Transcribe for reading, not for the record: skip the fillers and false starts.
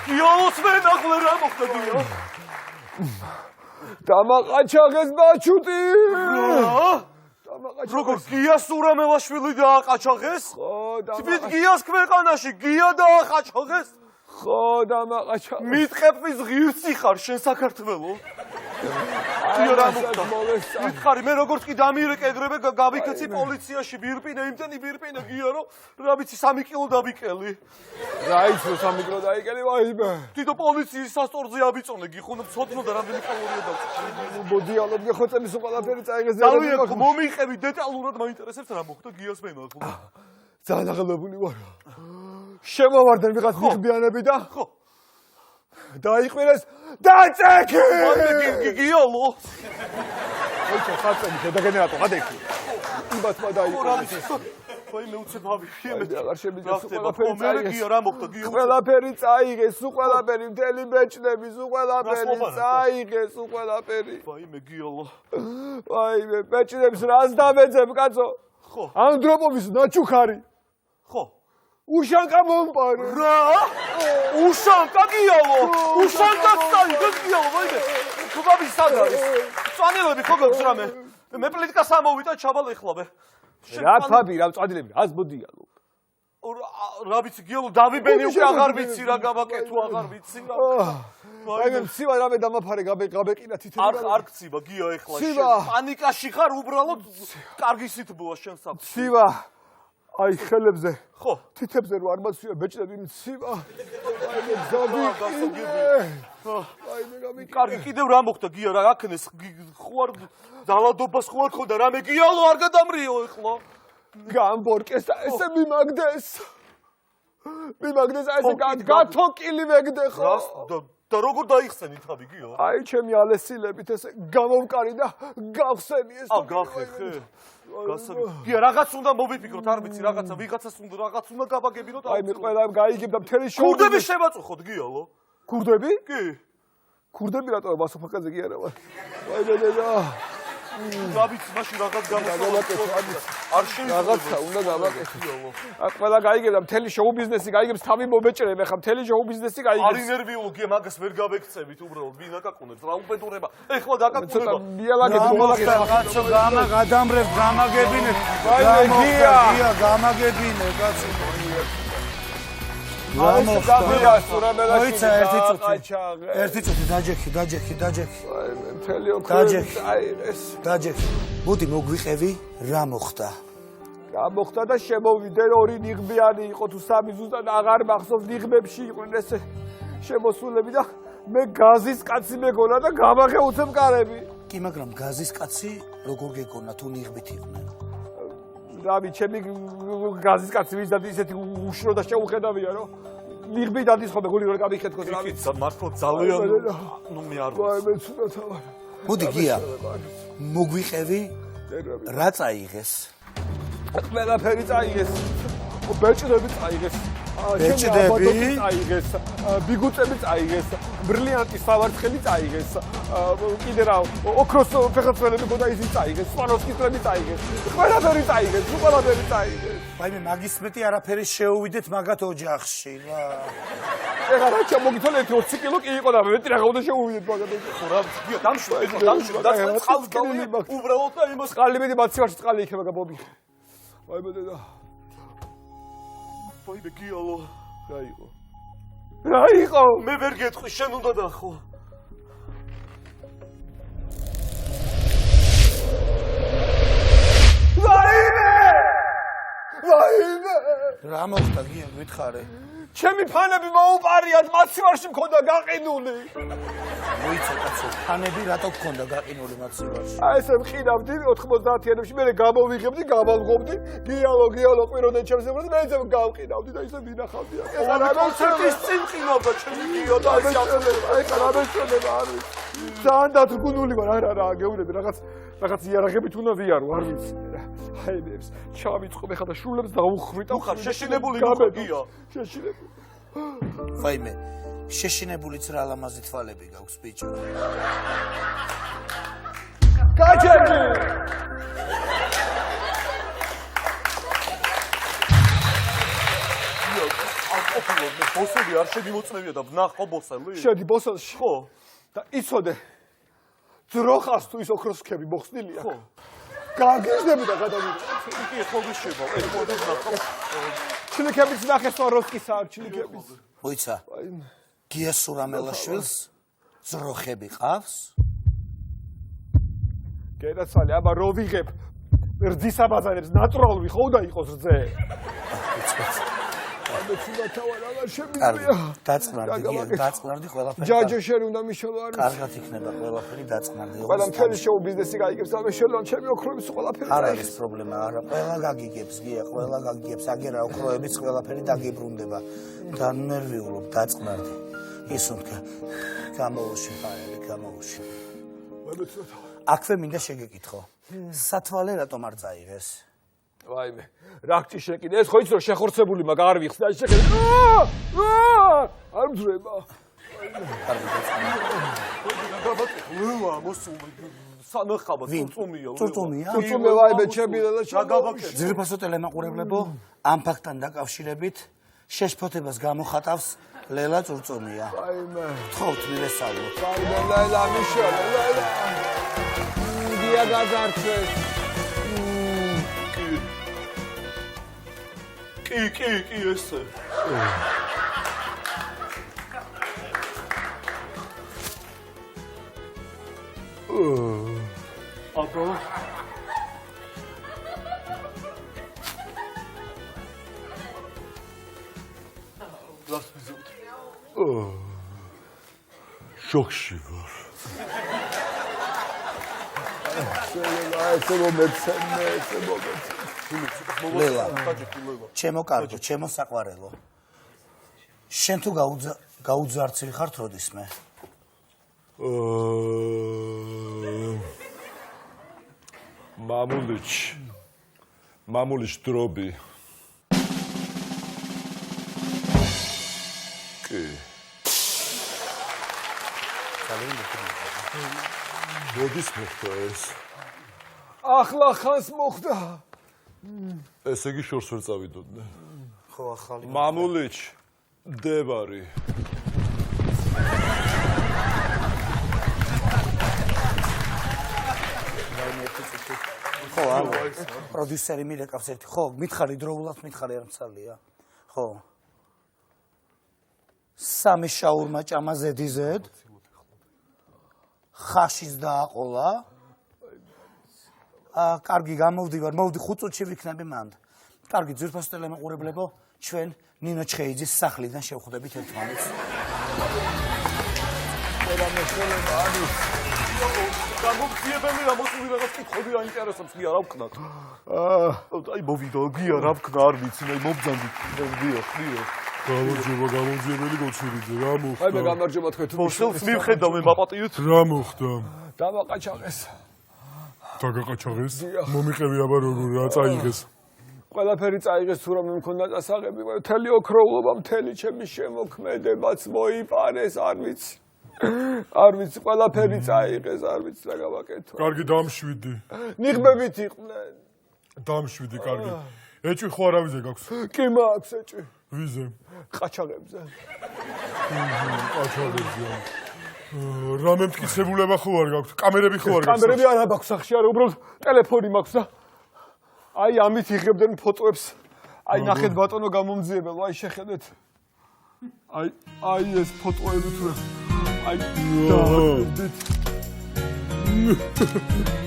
გიოს მე ნახლე რა მოხდა გიო დამაყაჩაღეს ბაჩუტი როგორ გიას ურამელაშვილი დააყაჩაღეს თვით გიას ქვეყანაში გია დააყაჩაღეს ხო დამაყაჩაღეს მიტყეპის ღირსი ხარ შენ საქართველო გიო რა მოხდა მითხარი მე როგორც კი დამირეკე ეგრევე გავიქეცი პოლიციაში ბირპინე იმდენი ბირპინე გია რომ რა ვიცი 3 კილო დავიკელი რა იცი 3 კილო დაიკელი ვაიმე თვითო პოლიციის სასტორზე აბიწონე გიხუნა ცოდნო და რამდენი კალორია დავწი მოდიალობ ხოცების უყალაფერი წაიღეს დავიეკო მომიყევი დეტალურად მაინტერესებს რა მოხდა გიას მე ნახო ძალიან აღელვებული ვარ შემოვარდნენ ვიღაც მიღბიანები და ხო დაიყვირეს დაწექი გიოლო ოჩა ხაცები შედაგენერატორ გადაიქი იმათმა დაიყვირეს ვაიმე უცებავი მე აღარ შემიძლია ყველაფერი წაიღეს რა მოხდა გიო ყველაფერი წაიღეს ყველაფერი მთელი ბეჭდები ყველაფერი წაიღეს ყველაფერი ვაიმე გიოლო ვაიმე ბეჭდებს რას დავეძებ კაცო ხო ანდროპოვის ნაჩუქარი ხო უშანკა მომპარე რა უშანკა გიოლო უშანკა წაიღეს გიოლო ვაიმე ქუბაბი სად არის წვანილები ხო გაქვს რამე მე პლიტკას ამოვიდა ჩავალ ეხლავე რა ფაბი რა წვანილები რას მოდიალო რა ვიცი გიოლო დავიბენი უკვე აღარ ვიცი რა გავაკეთო აღარ ვიცი რა აი მცივა რამე დამაფარე გაბეკინა თითები არ გცივა გიო ეხლა პანიკაში ხარ უბრალოდ კარგი სიტბოა შენ საფ მცივა აი ხელებზე ხო თითებზე რო არ მაცვია ბეჭდები მცივა აი მე გზავდი აი მე გამიკი კარგი კიდევ რა მოხდა გიო რა აქნეს ხوار დალადობას ხوار ხო და რამე გიალო არ გადამრიო ეხლა გამბორკეს და ესე მიმაგდეს ესე გათოკილი ვეგდე ხო და როგორ დაიხსენი თავი გიო აი ჩემი ალესილებით ესე გამოვკარი და გავხსენი ეს ა გახეხე გასაგები გია რაღაც უნდა მოვიფიქროთ არ ვიცი ვიღაცას უნდა რაღაც უნდა გავაგებინოთ აი მე ყველა გაიგებდა მთელი შოუ ქურდები შევაწუხოთ გიალო ქურდები კი ქურდები რატო მასოფაკაზე კი არა აი და რა ვიცი მაშინ რაღაც გამოსავლა არ შეიძლება რაღაცა უნდა გავაკეთო აი ყველა გაიგებდა მთელი შოუ ბიზნესი გაიგებს თავი მომეჭრებ ახლა მთელი შოუ ბიზნესი გაიგებს არ ინერვიულოგია მაგას ვერ გავექცევით უბრალოდ ვინ აკაკუნებს რა უპედურება ეხლა დაკაკუნება მიალაგეთ რაღაცო გადამრევ გამაგებინეთ გია გამაგებინე კაცო მოიცა ერთი წუთი დაჯექი მთელი ოქროები წაიღეს დაჯექი მოდი მოგვიყევი რა მოხდა გამოხდა და შემოვიდე ორი ნიღბიანი იყო თუ სამი ზუსტად აღარ მახსოვს ნიღბებში იყვნენ ესე შემოსულები და მე გაზის კაცი მეგონა და გამახეუცებ კარები კი მაგრამ გაზის კაცი როგორ გეგონა თუ ნიღბით იყვნენ რავი ჩემი გაზის კაცი ვის და ისეთი უშრო და შეუხედავია რომ ნიღბი დადის ხოლმე გული რომ გამიხეთქოს რავი მართლა ძალიან ნუ მე არ ვაი მე ცუდათა ვარ მოდი გია მოგვიყევი რა წაიღეს ყველაფერი წაიღეს ბეჭდები წაიღეს ბეჭდები წაიღეს ბიგუწები წაიღეს ბრილიანტის სავარცხელი წაიღეს კიდე რა ოქროს ფეხსაცმელები გოდა ისი წაიღეს სვანოვსკისები წაიღეს ყველაფერი წაიღეს ვაიმე მაგის მეტი არაფერი შეუვიდეთ მაგათ ოჯახში რა ეხლა რა ჩამოგითვალე 20 კილო კი იყო და მეტი რა გავდა შეუვიდეთ მაგათ ხო რა გია დამშვე და წყალს გავი უბრალოდ და იმას წყალი მეტი მაცივარში წყალი იქნება გაბობი ვაიმე და ვაიმე გიალო რა იყო მე ვერ გეტყვი შენ უნდა დახო ვაიმე რა მოხდა გია გითხარე ჩემი ფანები მოუპარიათ მაცივარში მქონდა გაყინული მოიცა კაცო ფანები რატო გქონდა გაყინული მაცივარში აი ესე მყინავდი 90-იანებში მე გამოვიღებდი გამალღობდი გიალო ყვიროდენ ჩემს ემრად მე ესე გავყინავდი და ისე მინახავდი ეხლა რა კონცერტის წინ ყინავდა ჩემი გიო და აი რა მეშონება არის ძალიან დათრგუნული ვარ არა გეუბნები რაღაც იარაღებით უნდა ვიარო არ ვიცი აი მეებს ჩავიწყობ ეხლა და შულებს დაუხვიტავ ხარ შეშინებული გოგო გია შეშინებული ვაიმე შეშინებულიც რა ლამაზი თვალები გაქვს ბიჭო გაჭერდი ყოფილო ბოსელი არ შეგიმოწმევია და ვნახო ბოსელი. შედი ბოსელში. ხო. და იცოდე ძროხას თუ ის ოქროსქები მოხსნილი ხო. აქვს. გაგიჟდები და გადავიდე. კი ხო გიშება. ეს ხო ვნახო. ჩილიქების ნახე სვაროსკისა აქვს ჩილიქების. მოიცა გია სურამელაშვილს ძროხები ყავს გედაცვალე აბა რო ვიღებ რძის აბაზანებს ნატურალური ხო უნდა იყოს რძე. კარგი დაწყნარდი გია დაწყნარდი ყველაფერი ჯაჯო შენ უნდა მიშელო არ კარგად იქნება ყველაფერი დაწყნარდი ყველა მთელი შოუ ბიზნესი გაიგებს და მე შელო ჩემი ოქროების ყველაფერი არ არის პრობლემა არა ყველა გაგიგებს გია ყველა გაგიგებს აგერა ოქროებიც ყველაფერი დაგიბრუნდება და ნერვიულობ დაწყნარდი ისუნთქა გამოუში ხაერი გამოუში აქვე მინდა შეგეკითხო სათვალე რატომ არ წაიღეს ვაიმე რა გჭი შეკიდე ეს ხო იცი რომ შეხორცებული მაგ არ ვიხსნა შეხე არ მძრება კარგი ველა მოსული სანახავა წუმწუმია წუმწუმია წუმწუმე ვაიმე ჩემი და გაგაბაკე ძირფასო ტელემაყურებლებო ამ ფაქტთან დაკავშირებით შეშფოთებას გამოხატავს ლელა წურწუმია ვაიმე თხოვთ მივესალმოთ ვაიმე ლელა მიშელო ლელა დია გაზარჩეს კი ესე აბა შოქში ვარ. ლელა ჩემო კარგო ჩემო საყვარელო შენ თუ გაუძარცილ ხარ როდისმე მამულიჩ დრობი კი როდის მოხდა ეს ახლა ხანს მოხდა ესე იგი შორს ვერ წავიდოდნე ხო ახალი მამულიჩ დებარი ხო არა პროდიუსერი მირეკავს ერთი ხო მითხარი დროულად მითხარი არ მცალია ხო სამი შაურმა ჭამა ზედიზედ ხაშის დააყოლა კარგი გამოვდივარ მოვდი 5 წუთში ვიქნები მანდ კარგი ძვირფასო ტელემაყურებლებო ჩვენ ნინო ჩხეიძის სახლიდან შევხვდებით ერთმანეთს გამოგწიებელი რა მოსული რაღაც კითხები აინტერესებს მე არ ვკნათ აი მოვიდა გია რა ვკნა არ ვიცი მე მობძანდი გია გამარჯობა გოცურიძე რა მოხდა აი მე გამარჯობა თქვენ თუ მოსელს მივხედავ მე მაპატიოთ რა მოხდა დამაყაჩაღეს დაგაყაჩაღეს მომიყევი აბა როგორ რა წაიღეს ყველაფერი წაიღეს თუ რომ მქონდა წასაღები მთელი ოქროულობა მთელი ჩემი შემოქმედებაც მოიპარეს არ ვიცი ყველაფერი წაიღეს არ ვიცი რა გავაკეთო კარგი დამშვიდი ნიღბებით იყვნენ დამშვიდი კარგი ეჭვი ხო არავიზე გაქვს კი მაქვს ეჭვი ვიზე ყაჩაღებზე ყაჩაღებზე რამე მტკიცებულება ხო არ გაქვს კამერები ხო არ გაქვს კამერები არ მაქვს სახში არა უბრალოდ ტელეფონი მაქვს და აი ამით იღებდნენ ფოტოებს აი ნახეთ ბატონო გამომძიებელო აი შეხედეთ აი ეს ფოტოები თუ აი და